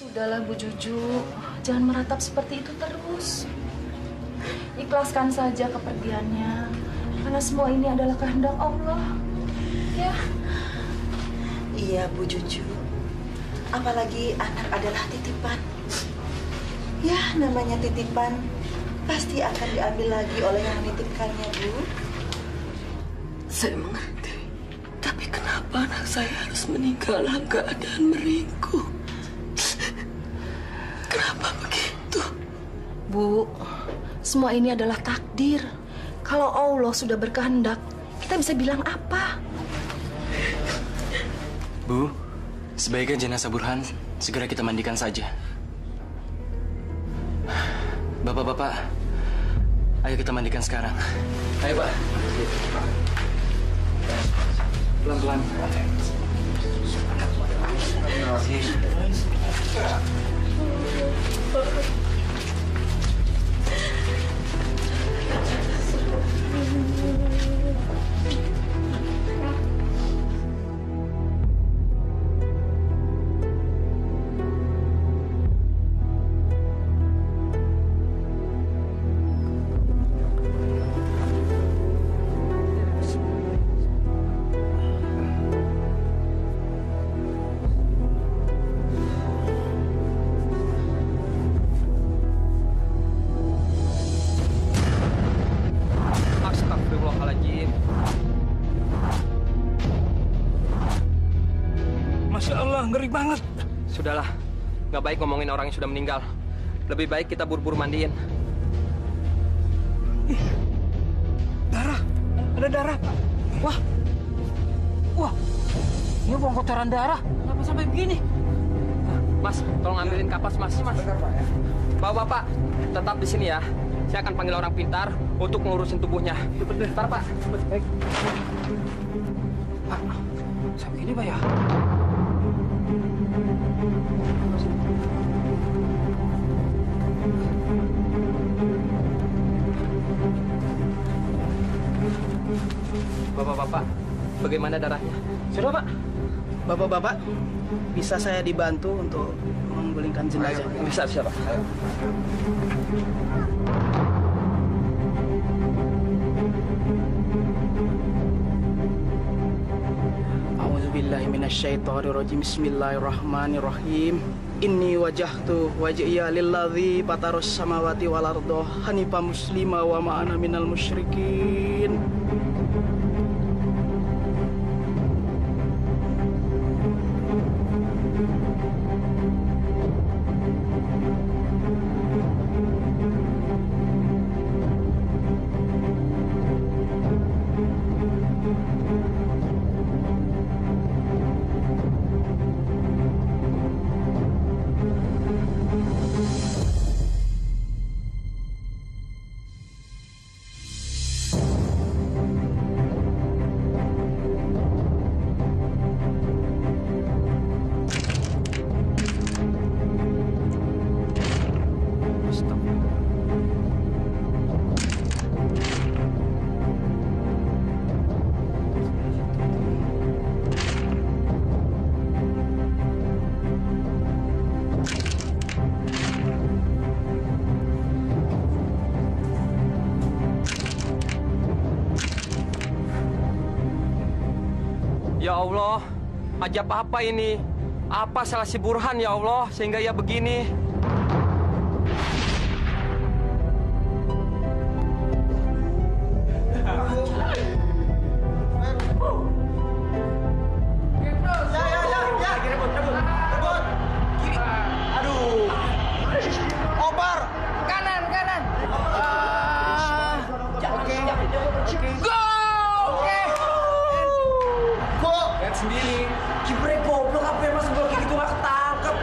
Sudahlah Bu Juju, jangan meratap seperti itu terus. Ikhlaskan saja kepergiannya, karena semua ini adalah kehendak Allah. Ya. Iya Bu Juju, apalagi anak adalah titipan. Ya, namanya titipan pasti akan diambil lagi oleh yang menitipkannya, Bu. Saya mengerti, tapi kenapa anak saya harus meninggal dalam keadaan meringkuk? Kenapa begitu? Bu, semua ini adalah takdir. Kalau Allah sudah berkehendak, kita bisa bilang apa? Bu, sebaiknya jenazah Burhan segera kita mandikan saja. Bapak-bapak, ayo kita mandikan sekarang. Ayo, Pak. Pelan-pelan. Astagfirullahaladzim. Masya Allah, ngeri banget. Sudahlah, nggak baik ngomongin orang yang sudah meninggal. Lebih baik kita buru-buru mandiin. Ih, darah, ada darah. Wah, wah, ini buang kotoran darah. Kenapa sampai begini? Mas, tolong ambilin kapas mas. Bapak-bapak, tetap di sini ya. Saya akan panggil orang pintar untuk ngurusin tubuhnya. Bentar, Pak. Baik. Pak, sampai ini, Pak ya? Bapak-bapak, bagaimana darahnya? Sudah, Pak. Bapak-bapak, bisa saya dibantu untuk menggulingkan jenazah? Bisa, Pak. Ayo. A'udzubillahi minasyaitonirrajim. Bismillahirrahmanirrahim. Inni wajahtu wajhiya lilladzi fataras samawati wal arda hanifa muslima wa ma ana minal musyrikin. Ya Allah, ajab apa ini? Apa salah si Burhan ya Allah sehingga ia begini? Sendiri, kiprek goblok apa ya mas gua kayak gitu nggak ketangkep.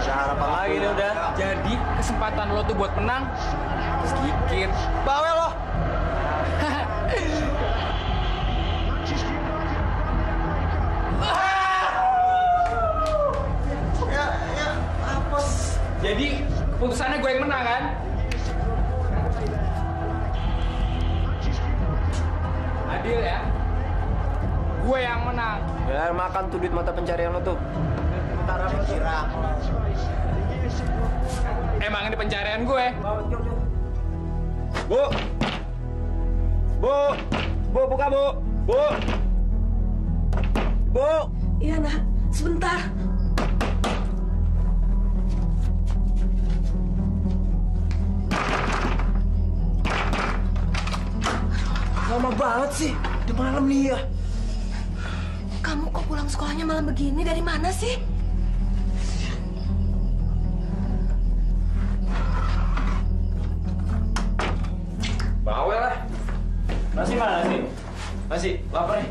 Cara apa lagi nih udah? Jadi kesempatan lo tuh buat menang sedikit. Bawel lo. Ya, apa? Jadi keputusannya gue yang menang kan? Adil ya? Gue yang menang. Ya makan tuh duit mata pencarian lo tuh. antara bergerak. Emang ini pencarian gue. Bu! Bu! Bu, buka, Bu! Bu! Bu! Iya, nak. Sebentar. Lama banget sih. Udah malam nih ya. Kamu kok pulang sekolahnya malam begini? Dari mana sih? Bawel lah. Nasi mana sih? Nasi, lapar nih.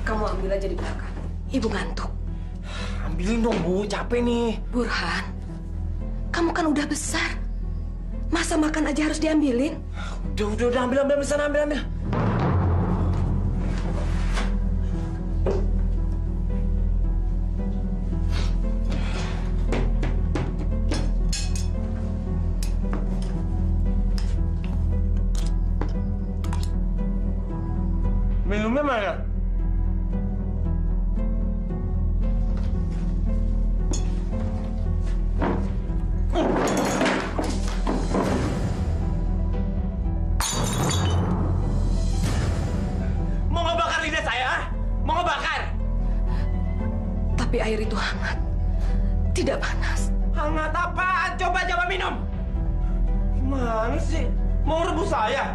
Kamu ambil aja di belakang. Ibu ngantuk. Ambilin dong, Bu. Capek nih. Burhan, kamu kan udah besar. Masa makan aja harus diambilin? Udah. Ambil di sana, ambil. Minumnya mana? Mau ngebakar lidah saya? Ah? Mau ngebakar? Tapi air itu hangat. Tidak panas. Hangat apaan? Coba minum. Gimana sih? Mau rebus saya?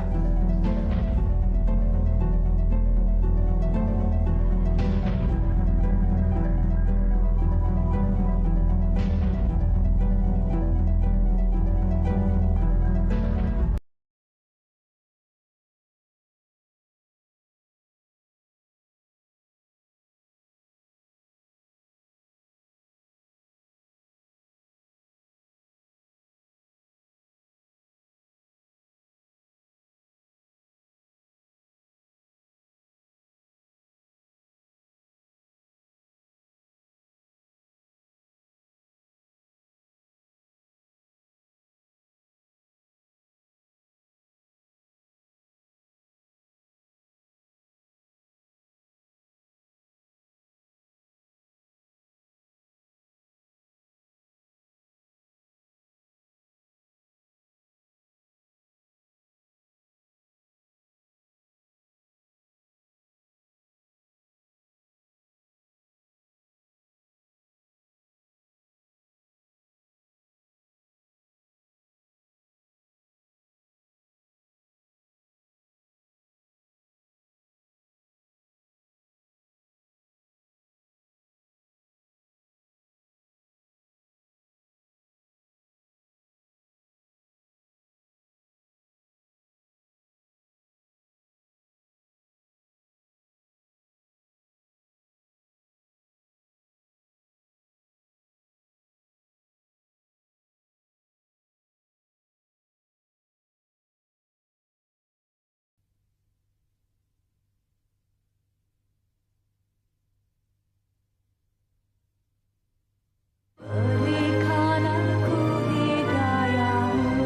Berikan aku hidayahmu.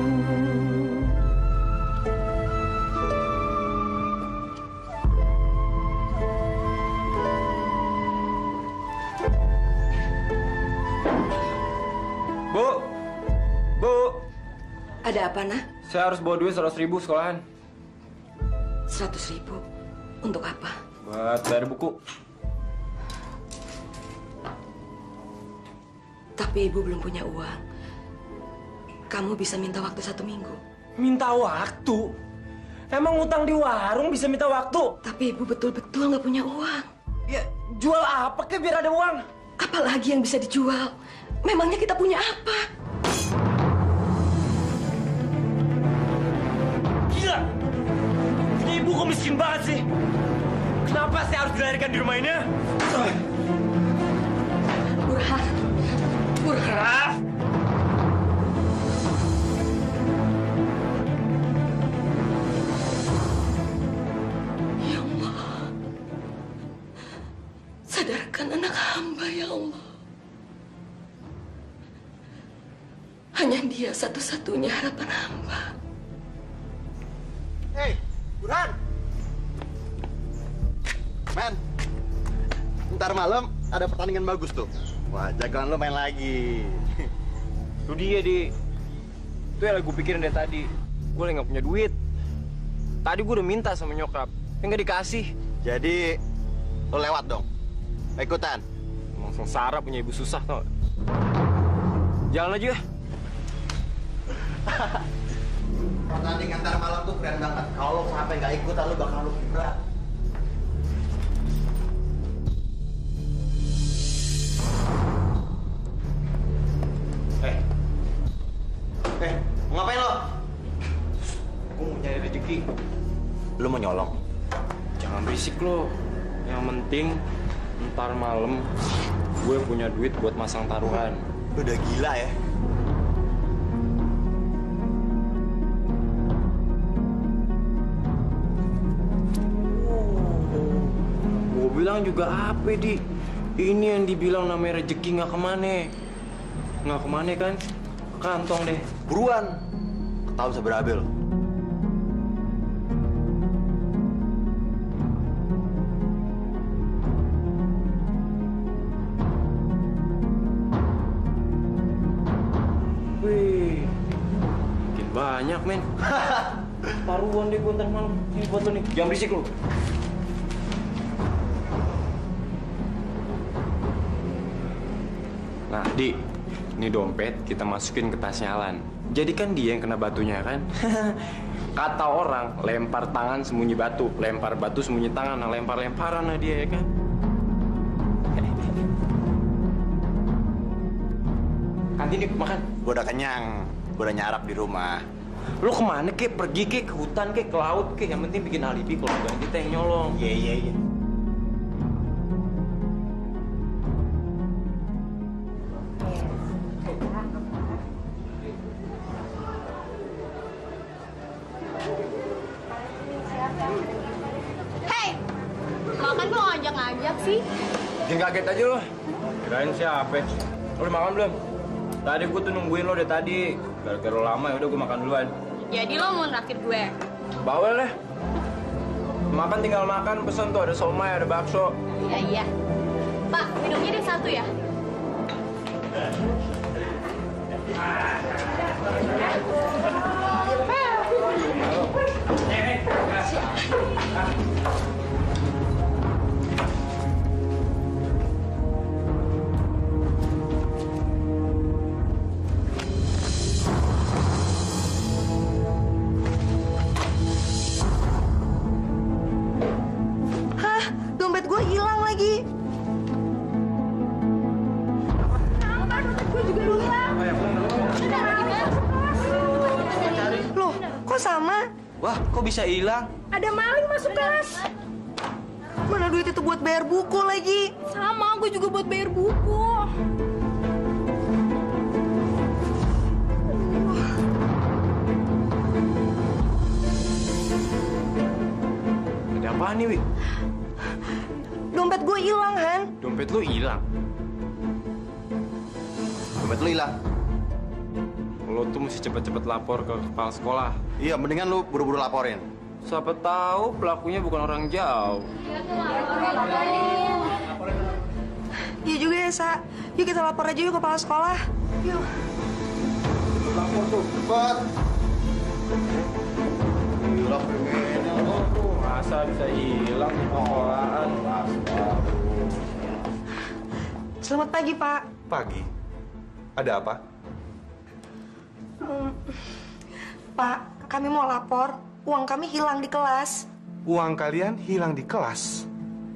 Bu! Ada apa, nak? Saya harus bawa duit 100.000 sekolahan. 100.000. Untuk apa? Buat bayar buku. Tapi ibu belum punya uang. Kamu bisa minta waktu 1 minggu. Minta waktu? Emang utang di warung bisa minta waktu? Tapi ibu betul-betul nggak punya uang. Ya, jual apa kek biar ada uang? Apalagi yang bisa dijual? Memangnya kita punya apa? Gila! Ini ibu kok miskin banget sih? Kenapa saya harus dilahirkan di rumah ini? Burhan. Burhan. Ya Allah. Sadarkan anak hamba, ya Allah. Hanya dia satu-satunya harapan hamba. Hei, Burhan. Men, ntar malam ada pertandingan bagus tuh. Wah, jagoan lo main lagi. Itu dia, Di. Itu yang lagi gue pikirin dari tadi. Gue lagi nggak punya duit. Tadi gue udah minta sama nyokap, yang nggak dikasih. Jadi, lo lewat dong. Ikutan. Emang sengsara punya ibu susah, tau. Jalan aja. Pertandingan ntar malam tuh keren banget. Kalau lo sampai nggak ikutan, lo bakal lo berat. Mau ngapain lo? Gue mau nyari rezeki. Lo mau nyolong? Jangan berisik lo. Yang penting ntar malam gue punya duit buat masang taruhan. Lo udah gila ya? Gue bilang juga apa, Di? Ini yang dibilang namanya rezeki nggak kemana. Nggak kemana kan? Ke kantong deh. Buruan. Ketahuan bisa berabil. Wih, makin banyak, men. Taruhan deh gue ntar malam. Ini buat lo nih, jangan berisik lo. Nah, Di, ini dompet kita masukin ke tasnya Alan. Jadi kan dia yang kena batunya kan? Kata orang, lempar tangan sembunyi batu, lempar batu sembunyi tangan, nah lempar-lemparan lah dia ya kan? Kantin yuk, makan. Gue udah kenyang. Gue udah nyarap di rumah. Lo kemana kek? Pergi kek, ke hutan kek, ke laut kek. Yang penting bikin alibi kalau bukan kita yang nyolong. Iya. Hei, makan kok ngajak-ngajak sih? Bikin kaget aja lo. Kirain siapa? Lo udah makan belum? Tadi gue tuh nungguin lo dari tadi. Gara-gara lo lama ya udah gue makan duluan. Jadi lo mau naktir gue? Bawel deh. Makan tinggal makan, pesen tuh ada somai, ada bakso. Iya. Pak, minumnya deh satu ya? Hah? Dompet gue hilang lagi. Loh, kok sama? Wah, kok bisa hilang? Ada maling masuk kelas. Mana duit itu buat bayar buku lagi? Sama, gue juga buat bayar buku. Ada apaan nih, Wi? Dompet gue hilang, Han. Dompet lo hilang. Dompet lo hilang. Lo tuh mesti cepet-cepet lapor ke kepala sekolah. Iya, mendingan lo buru-buru laporin. Siapa tahu pelakunya bukan orang jauh. Iya juga ya, Sa. Yuk kita lapor aja yuk ke kepala sekolah. Yuk. Lapor tuh, cepet. Gila, kriminal lo tuh. Masa bisa hilang di sekolahan? Selamat pagi, Pak. Pagi. Ada apa? Pak, kami mau lapor. Uang kami hilang di kelas. Uang kalian hilang di kelas.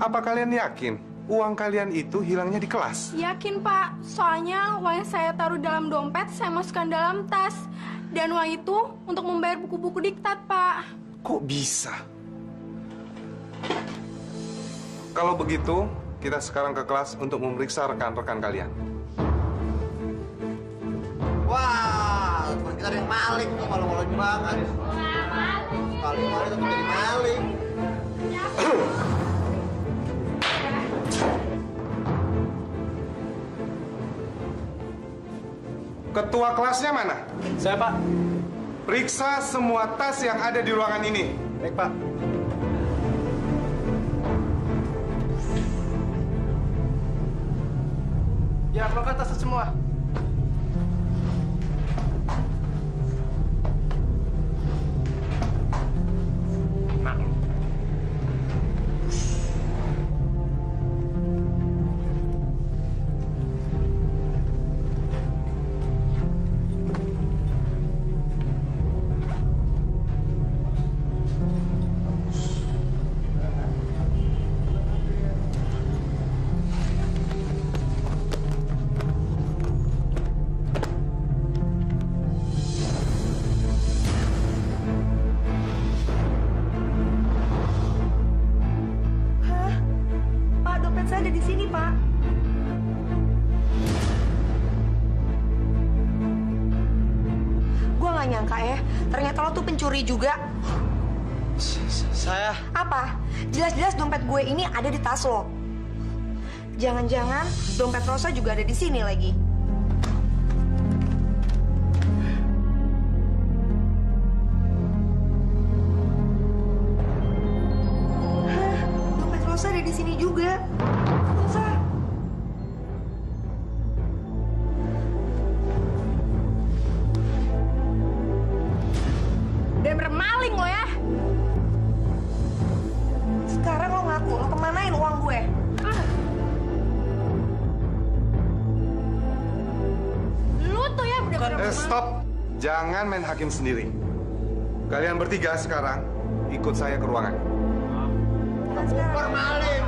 Apa kalian yakin uang kalian itu hilangnya di kelas? Yakin, Pak. Soalnya uang yang saya taruh dalam dompet, saya masukkan dalam tas. Dan uang itu untuk membayar buku-buku diktat, Pak. Kok bisa? Kalau begitu, kita sekarang ke kelas untuk memeriksa rekan-rekan kalian. Wah, teman kita ada yang maling tuh, malu-maluin banget. Maling-maling tapi jadi maling. Ketua kelasnya mana? Saya, Pak. Periksa semua tas yang ada di ruangan ini. Baik, Pak. Ya, keluarkan tas semua. Pak, dompet saya ada di sini, Pak. Gua nggak nyangka ya, ternyata lo tuh pencuri juga. Saya... Apa? Jelas-jelas dompet gue ini ada di tas lo. Jangan-jangan dompet Rosa juga ada di sini lagi. Hah? Dompet Rosa ada di sini juga. Rosa. Bener-bener maling lo ya. Sekarang lo ngaku, lo kemanain uang gue? Lu tuh ya bener-bener Stop. Jangan main hakim sendiri. Kalian bertiga sekarang ikut saya ke ruangan. Permaling.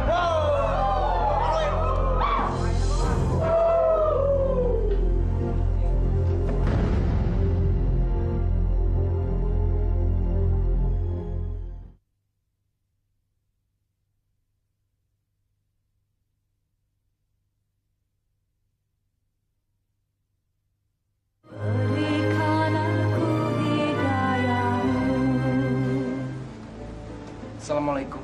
Assalamualaikum.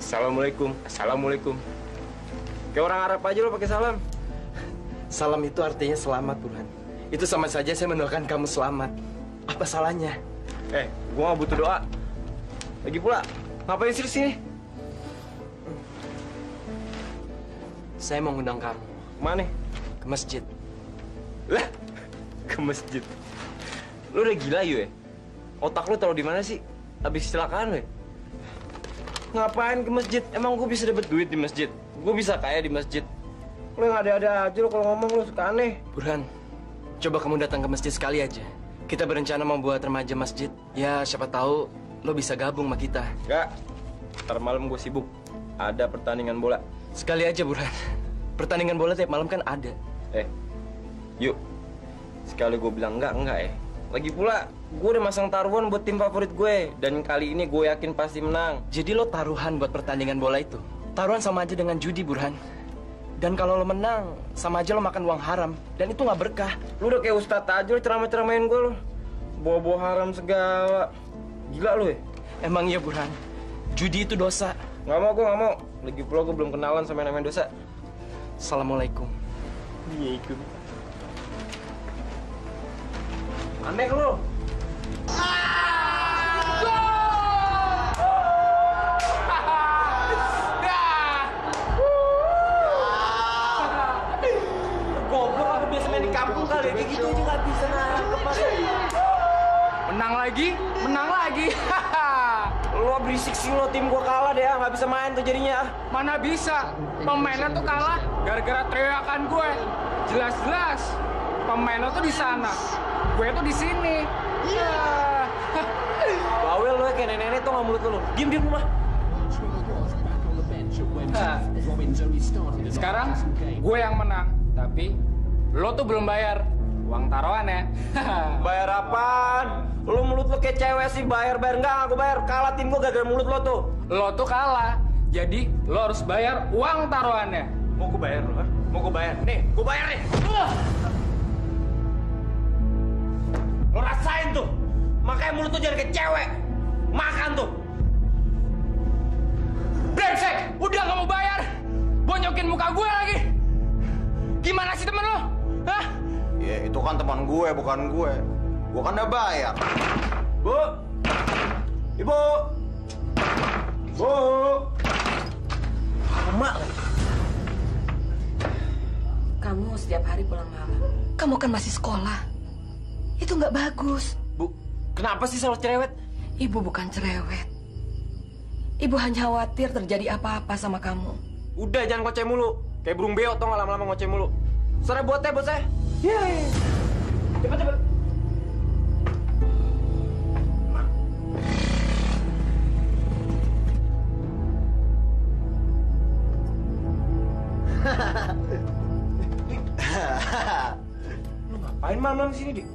Assalamualaikum. Assalamualaikum. Kayak orang Arab aja lo pakai salam. Salam itu artinya selamat, Burhan. Itu sama saja saya mendoakan kamu selamat. Apa salahnya? Gua nggak butuh doa. Lagi pula, ngapain sih di sini? Saya mau ngundang kamu. Mana? Ke masjid. Lah, ke masjid. Lu udah gila ya? Otak lu taruh di mana sih? Abis kecelakaan, we? Ngapain ke masjid? Emang gue bisa dapet duit di masjid? Gue bisa kaya di masjid? Lu yang ada-ada aja lu kalau ngomong lu suka aneh. Burhan, coba kamu datang ke masjid sekali aja. Kita berencana membuat remaja masjid. Ya, siapa tahu lo bisa gabung sama kita. Enggak. Ntar malam gue sibuk. Ada pertandingan bola. Sekali aja, Burhan. Pertandingan bola tiap malam kan ada. Yuk. Sekali gue bilang enggak ya. Lagi pula, gue udah masang taruhan buat tim favorit gue. Dan kali ini gue yakin pasti menang. Jadi lo taruhan buat pertandingan bola itu? Taruhan sama aja dengan judi, Burhan. Dan kalau lo menang, sama aja lo makan uang haram. Dan itu nggak berkah. Lu udah kayak ustadz aja lo ceramah-ceramahin gue lo. Bawa-bawa haram segala. Gila lo ya? Emang iya, Burhan. Judi itu dosa. Nggak mau, gue nggak mau. Lagi pula gue belum kenalan sama yang namanya dosa. Assalamualaikum. Waalaikumsalam. Aneh lo. Goblok, aku biasa main di kampung kali. Kayak gitu aja nggak bisa nangkep. Menang lagi. Lo berisik sih lo, tim gua kalah deh, nggak bisa main tuh jadinya. Mana bisa? Pemainnya tuh kalah gara-gara teriakan gue. Jelas-jelas pemainnya tuh di sana, gue tuh di sini. Bawel lo kayak nenek-nenek tuh nggak mulut lo. Diem rumah. Sekarang gue yang menang, tapi lo tuh belum bayar uang taruhan ya. Bayar apaan? Lo mulut lo kayak cewek sih, bayar enggak aku bayar. Kalah tim gua gara-gara mulut lo tuh. Lo tuh kalah, jadi lo harus bayar uang taruhannya. Mau gue bayar lo, ha? Mau gue bayar? Nih, gue bayar nih. Lo rasain tuh. Makanya mulut tuh jangan kayak cewek. Makan tuh. Brengsek, udah nggak mau bayar. Bonyokin muka gue lagi. Gimana sih temen lo? Hah? Ya itu kan teman gue, bukan gue. Gue kan udah bayar. Bu. Ibu. Bu. kamu setiap hari pulang malam. Kamu kan masih sekolah. Itu nggak bagus. Bu, kenapa sih selalu cerewet? Ibu bukan cerewet. Ibu hanya khawatir terjadi apa-apa sama kamu. Udah, jangan ngoceh mulu. Kayak burung beo tau nggak lama-lama ngoceh mulu. Sore buat teh, buat saya. Yeay. Cepet, cepet. Lu ngapain malam-malam di sini, Dik?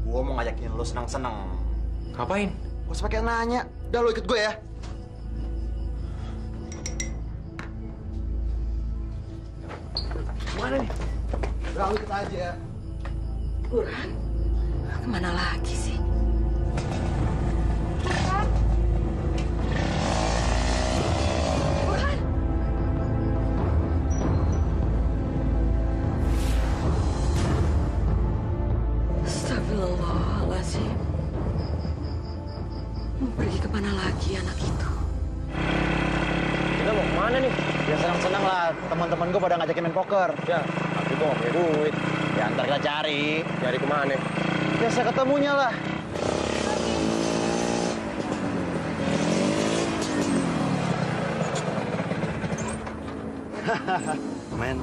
Gua mau ngajakin lu senang-senang. Ngapain? Gua pakai nanya. Udah lu ikut gue ya. Mana nih? Udah lu ikut aja. Burhan, kemana lagi sih? Burhan. Astagfirullahaladzim. Mau pergi kemana lagi anak itu? Kita mau kemana nih? Ya senang-senang lah. Teman-teman gue pada ngajakin main poker. Ya, tapi gua nggak punya duit. Ya ntar kita cari. Cari kemana? Ya saya ketemunya lah. Men,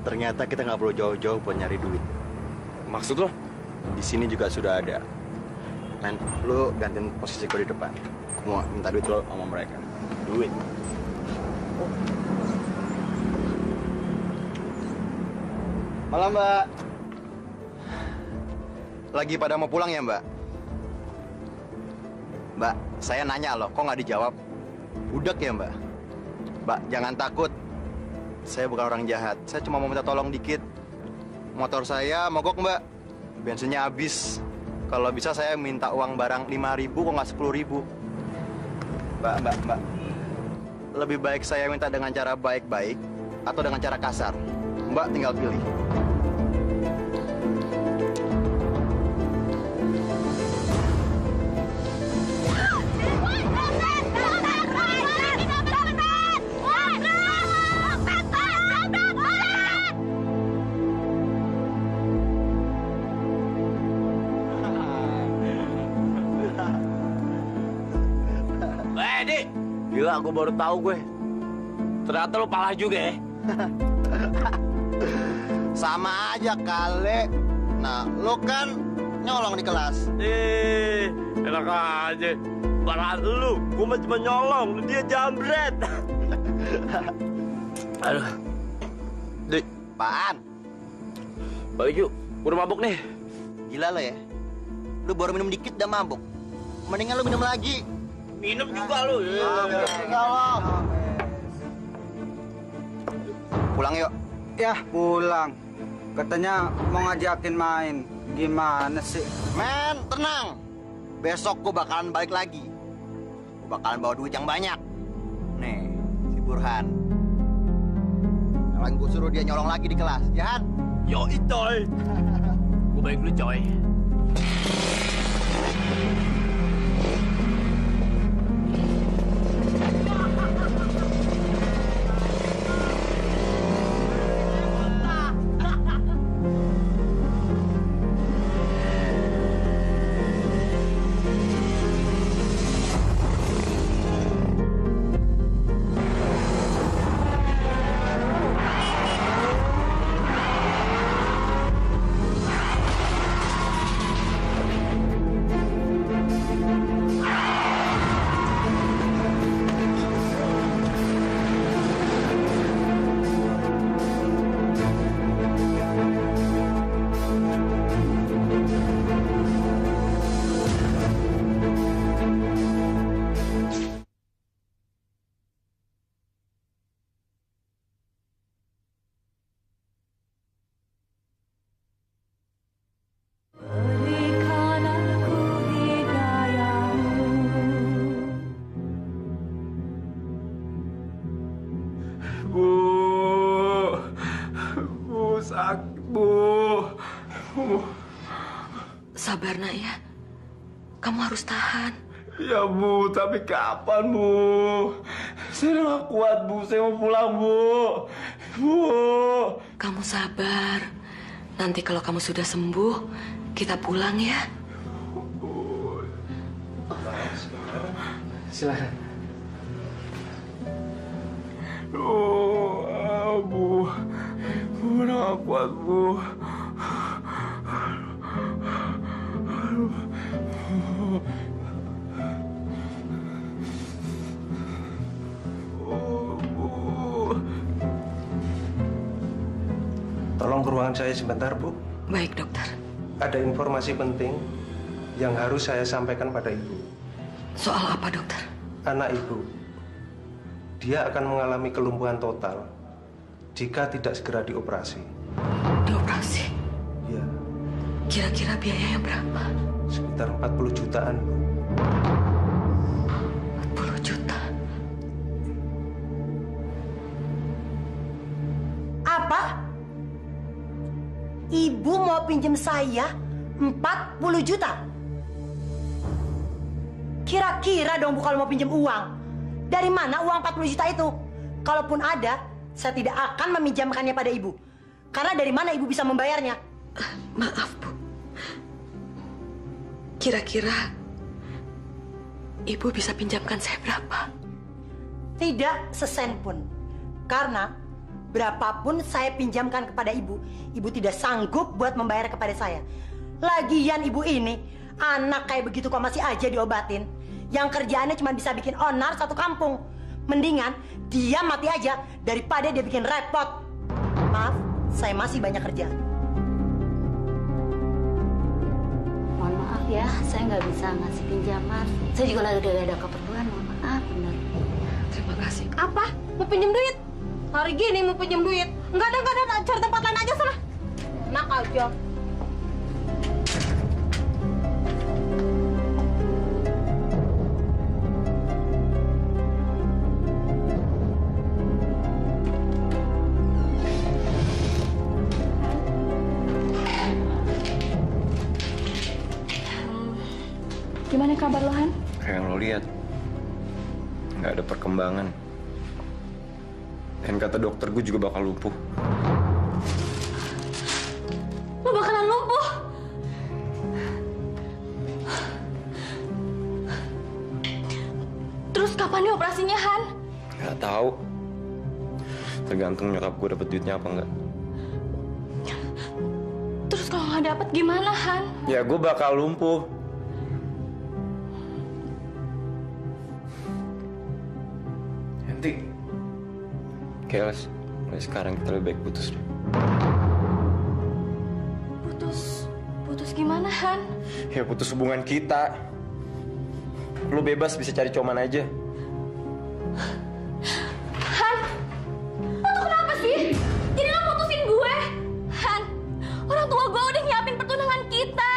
ternyata kita nggak perlu jauh-jauh buat nyari duit. Maksud lo? Di sini juga sudah ada. Men, lu gantiin posisi gue di depan. Gue mau minta duit lo sama mereka. Duit. Malam, Mbak. Lagi pada mau pulang ya, Mbak? Mbak, saya nanya loh, kok nggak dijawab? Budak ya, Mbak? Mbak, jangan takut. Saya bukan orang jahat. Saya cuma mau minta tolong dikit. Motor saya mogok, Mbak. Bensinnya habis. Kalau bisa saya minta uang barang 5.000, kok nggak 10.000? Mbak. Lebih baik saya minta dengan cara baik-baik atau dengan cara kasar? Mbak tinggal pilih. Dik, gila gue baru tahu gue. Ternyata lo pala juga ya. Sama aja kali. Nah, lo kan nyolong di kelas. Enak aja. Parah lu, gue mah cuma nyolong, dia jambret. Aduh. Dik, Apaan? balik yuk. Gue udah mabuk nih. Gila lo ya. Lu baru minum dikit udah mabuk. Mendingan lu minum lagi. Minum juga lu. Pulang yuk. Ya, pulang. Katanya mau ngajakin main. Gimana sih? Men, tenang. Besok gua bakalan balik lagi. Gua bakalan bawa duit yang banyak. Nih, si Burhan. Sekarang gua suruh dia nyolong lagi di kelas, ya kan? Yo, coy. Gue balik dulu, coy. Sabar, nak ya. Kamu harus tahan. Ya, Bu, tapi kapan, Bu? Saya udah gak kuat, Bu. Saya mau pulang, Bu. Bu. Kamu sabar. Nanti kalau kamu sudah sembuh, kita pulang ya. Silakan. Bu. Bu udah gak kuat, Bu. Tolong ke ruangan saya sebentar, Bu. Baik, dokter. Ada informasi penting yang harus saya sampaikan pada Ibu. Soal apa, dokter? Anak Ibu, dia akan mengalami kelumpuhan total jika tidak segera dioperasi. Dioperasi? Ya. Kira-kira biayanya berapa? Sekitar 40 jutaan, Bu. 40 juta. Apa? Ibu mau pinjam saya 40 juta? Kira-kira dong Bu kalau mau pinjam uang. Dari mana uang 40 juta itu? Kalaupun ada, saya tidak akan meminjamkannya pada Ibu. Karena dari mana Ibu bisa membayarnya? Maaf, Bu. Kira-kira Ibu bisa pinjamkan saya berapa? Tidak sesen pun. Karena berapapun saya pinjamkan kepada Ibu, Ibu tidak sanggup buat membayar kepada saya. Lagian Ibu ini, anak kayak begitu kok masih aja diobatin. Yang kerjaannya cuma bisa bikin onar satu kampung. Mendingan dia mati aja daripada dia bikin repot. Maaf, saya masih banyak kerjaan. Mohon maaf ya, saya nggak bisa ngasih pinjaman. Saya juga lagi ada keperluan, mohon maaf, benar. Terima kasih. Apa? Mau pinjam duit? Hari gini mau pinjam duit? Enggak ada, cari tempat lain aja sana. Enak aja. Gimana kabar lo, Han? Kayak yang lo lihat, nggak ada perkembangan. Dan kata dokter gue juga bakal lumpuh. Lo bakalan lumpuh. Terus kapan nih operasinya, Han? Nggak tahu. Tergantung nyokap gue dapet duitnya apa enggak. Terus kalau nggak dapet gimana, Han? Ya gue bakal lumpuh. Nanti, Keles, mulai sekarang kita lebih baik putus deh. Putus gimana, Han? Ya putus hubungan kita. Lu bebas bisa cari coman aja. Han, lo tuh kenapa sih? Jadi lo putusin gue? Han, orang tua gue udah nyiapin pertunangan kita.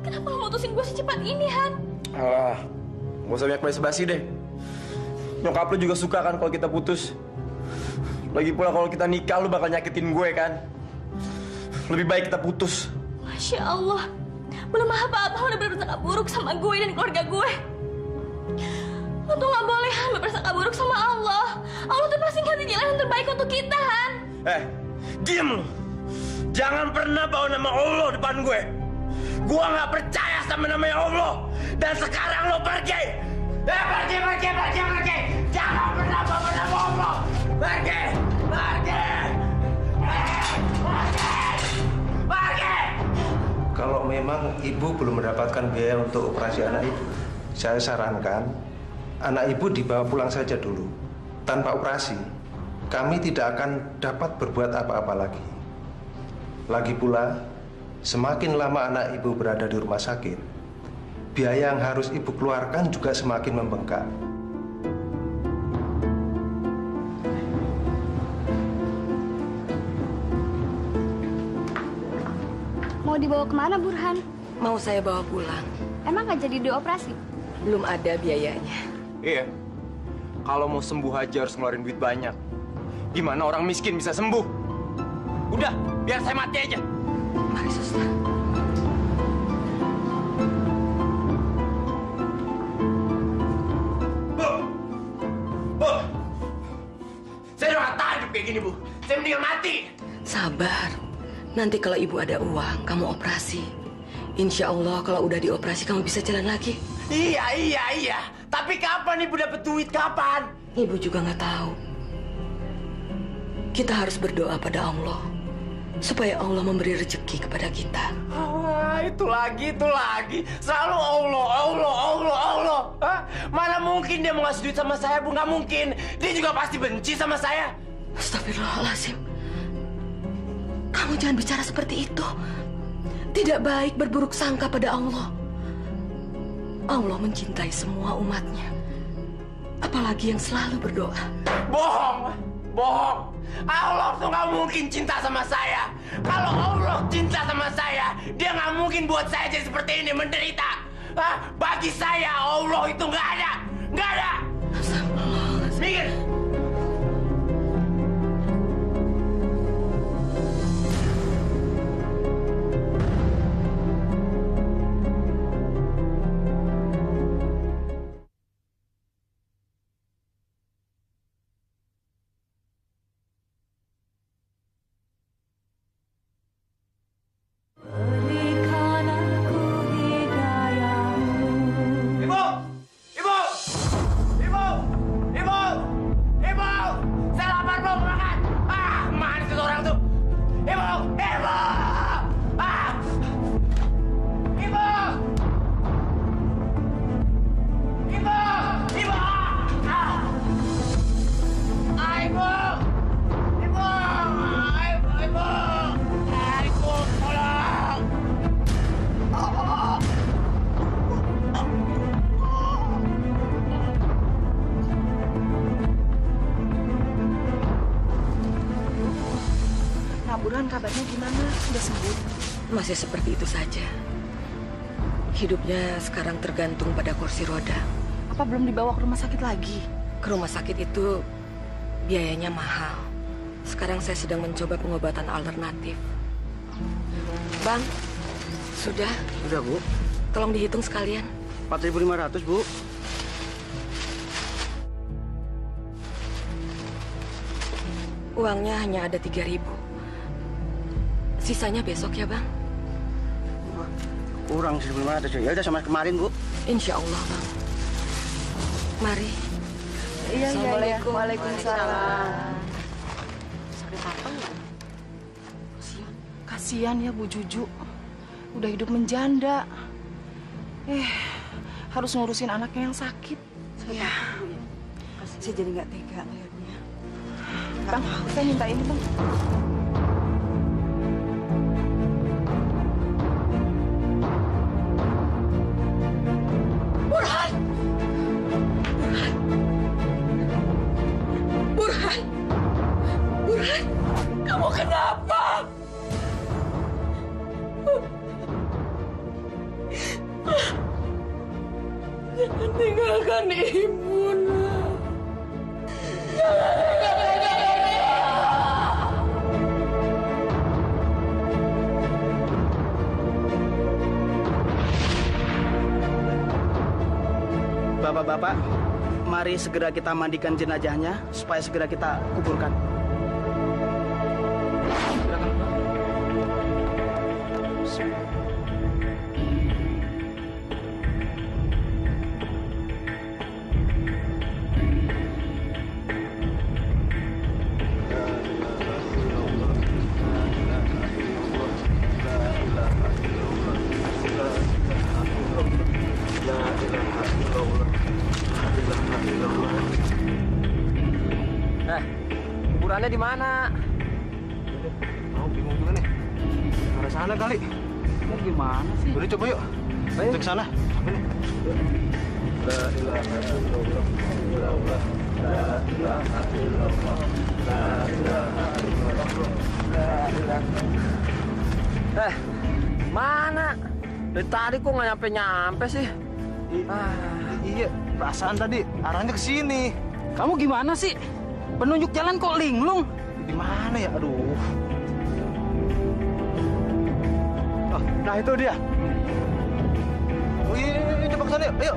Kenapa lo mutusin gue secepat ini, Han? Alah, gak usah banyak basa-basi deh. Nyokap lu juga suka kan kalau kita putus. Lagi pula kalau kita nikah lu bakal nyakitin gue kan. Lebih baik kita putus. Masya Allah, belum apa-apa lo udah berprasangka buruk sama gue dan keluarga gue. Lo tuh gak boleh, Han, berprasangka buruk sama Allah. Allah tuh pasti ngasih jalan yang terbaik untuk kita, Han. Diam lu. Jangan pernah bawa nama Allah depan gue. Gua gak percaya sama namanya Allah. Dan sekarang lo pergi. Pergi. Jangan pernah bawa nama Allah. Pergi. Kalau memang Ibu belum mendapatkan biaya untuk operasi anak Ibu, saya sarankan anak Ibu dibawa pulang saja dulu. Tanpa operasi, kami tidak akan dapat berbuat apa-apa lagi. Lagi pula, semakin lama anak Ibu berada di rumah sakit, biaya yang harus Ibu keluarkan juga semakin membengkak. Mau dibawa kemana, Burhan? Mau saya bawa pulang. Emang nggak jadi dioperasi? Belum ada biayanya. Iya. Kalau mau sembuh aja harus ngeluarin duit banyak. Gimana orang miskin bisa sembuh? Udah, biar saya mati aja. Mari, suster. Bu! Saya udah nggak tahan hidup kayak gini, Bu. Saya mendingan mati. Sabar. Nanti kalau ibu ada uang, kamu operasi. Insya Allah kalau udah dioperasi kamu bisa jalan lagi. Iya. Tapi kapan ibu dapat duit? Kapan? Ibu juga nggak tahu. Kita harus berdoa pada Allah supaya Allah memberi rezeki kepada kita. Itu lagi. Selalu Allah. Hah? Mana mungkin dia mau ngasih duit sama saya, Bu? Nggak mungkin. Dia juga pasti benci sama saya. Astagfirullahaladzim. Kamu jangan bicara seperti itu. Tidak baik berburuk sangka pada Allah. Allah mencintai semua umatnya. Apalagi yang selalu berdoa. Bohong. Allah tuh nggak mungkin cinta sama saya. Kalau Allah cinta sama saya, dia nggak mungkin buat saya jadi seperti ini, menderita. Bagi saya Allah itu nggak ada. Mikir. Burhan, kabarnya gimana? Udah sembuh? Masih seperti itu saja. Hidupnya sekarang tergantung pada kursi roda. Apa belum dibawa ke rumah sakit lagi? Ke rumah sakit itu biayanya mahal. Sekarang saya sedang mencoba pengobatan alternatif. Bang, sudah? Sudah, Bu. Tolong dihitung sekalian. 4.500, Bu. Uangnya hanya ada 3.000. Sisanya besok ya, Bang? Kurang 1.500. Ya udah sama kemarin, Bu. Insya Allah, Bang. Mari. Iya. Assalamualaikum. Waalaikumsalam. Sakit apa ya? Kasihan ya Bu Juju. Udah hidup menjanda. Harus ngurusin anaknya yang sakit. Saya jadi nggak tega ngeliatnya. Bang, saya minta ini, Bang. Burhan, kamu kenapa? Jangan tinggalkan ibu, nak. Jangan tinggalkan ibu. Bapak-bapak, mari segera kita mandikan jenazahnya supaya segera kita kuburkan. Kuburannya di mana? Oh, bingung juga nih. Arah sana kali. Mau gimana sih? Udah coba yuk. Kita ke sana. Ini. La ilaha illallah. La ilaha illallah. La ilaha illallah. Mana? Dari tadi kok nggak nyampe sih? Iya, perasaan tadi arahnya ke sini. Kamu gimana sih? Penunjuk jalan kok linglung? Di mana ya? Aduh. Oh, nah itu dia. Oh iya, coba ke sana yuk. Ayo.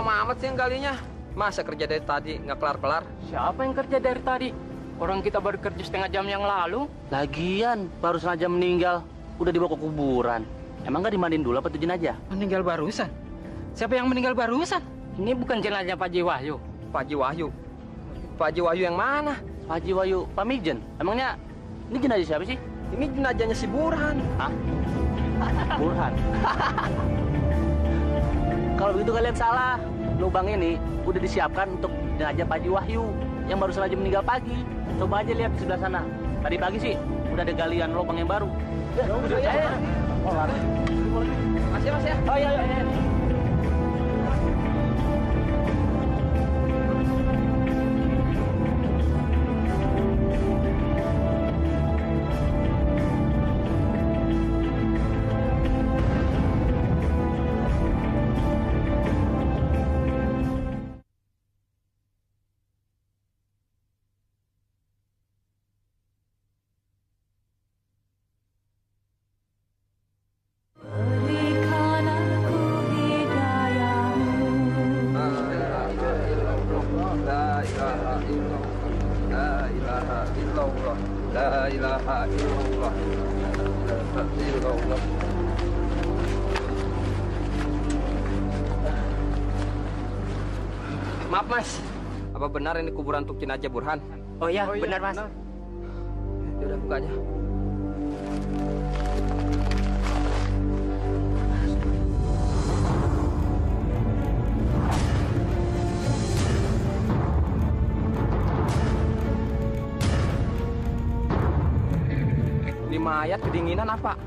lama amat sih yang galinya. Masa kerja dari tadi nggak kelar-kelar? Siapa yang kerja dari tadi? Orang kita baru kerja setengah jam yang lalu. Lagian, baru setengah jam meninggal. Udah dibawa ke kuburan. Emang nggak dimandiin dulu apa tuh jenazah? Meninggal barusan? Siapa yang meninggal barusan? Ini bukan jenazah Pak Haji Wahyu. Pak Haji Wahyu? Pak Haji Wahyu yang mana? Pak Haji Wahyu, Pak Mijen. Emangnya ini jenazah siapa sih? Ini jenazahnya si Burhan. Hah? Burhan? Kalau begitu kalian salah. Lubang ini udah disiapkan untuk jenazah Pak Haji Wahyu yang baru saja meninggal pagi. Coba aja lihat di sebelah sana. Tadi pagi sih udah ada galian lubang yang baru. Ya, Mas ya. Oh iya. Maaf Mas, apa benar ini kuburan untuk jenazah Burhan? Oh iya, benar Mas. Ya udah buka aja. Ini mayat kedinginan apa?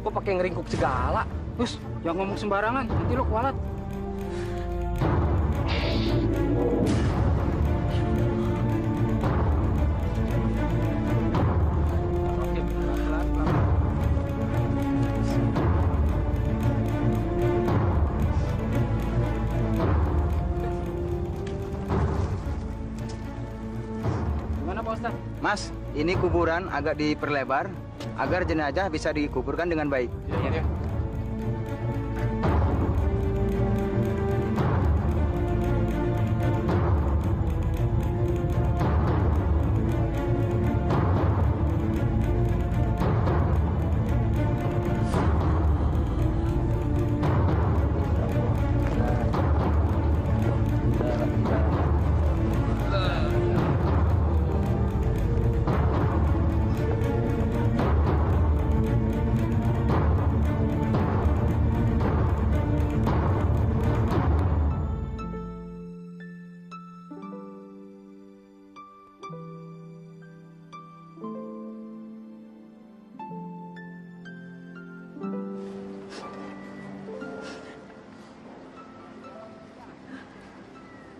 Kok pakai ngeringkuk segala? Bus, jangan ngomong sembarangan, nanti lo kualat. Mas, ini kuburan agak diperlebar agar jenazah bisa dikuburkan dengan baik. Iya.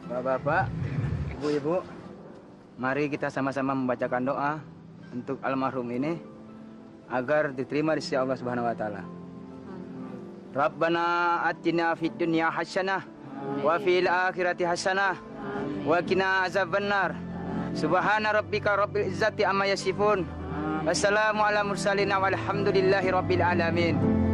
Bapak-bapak, ibu-ibu, mari kita sama-sama membacakan doa untuk almarhum ini agar diterima di sisi Allah Subhanahu wa taala. Rabbana atina fid dunya hasanah wa fil akhirati hasanah wa qina azabannar. Subhana rabbika rabbil izzati amma yasifun. Wassalamu ala mursalin walhamdulillahi rabbil alamin.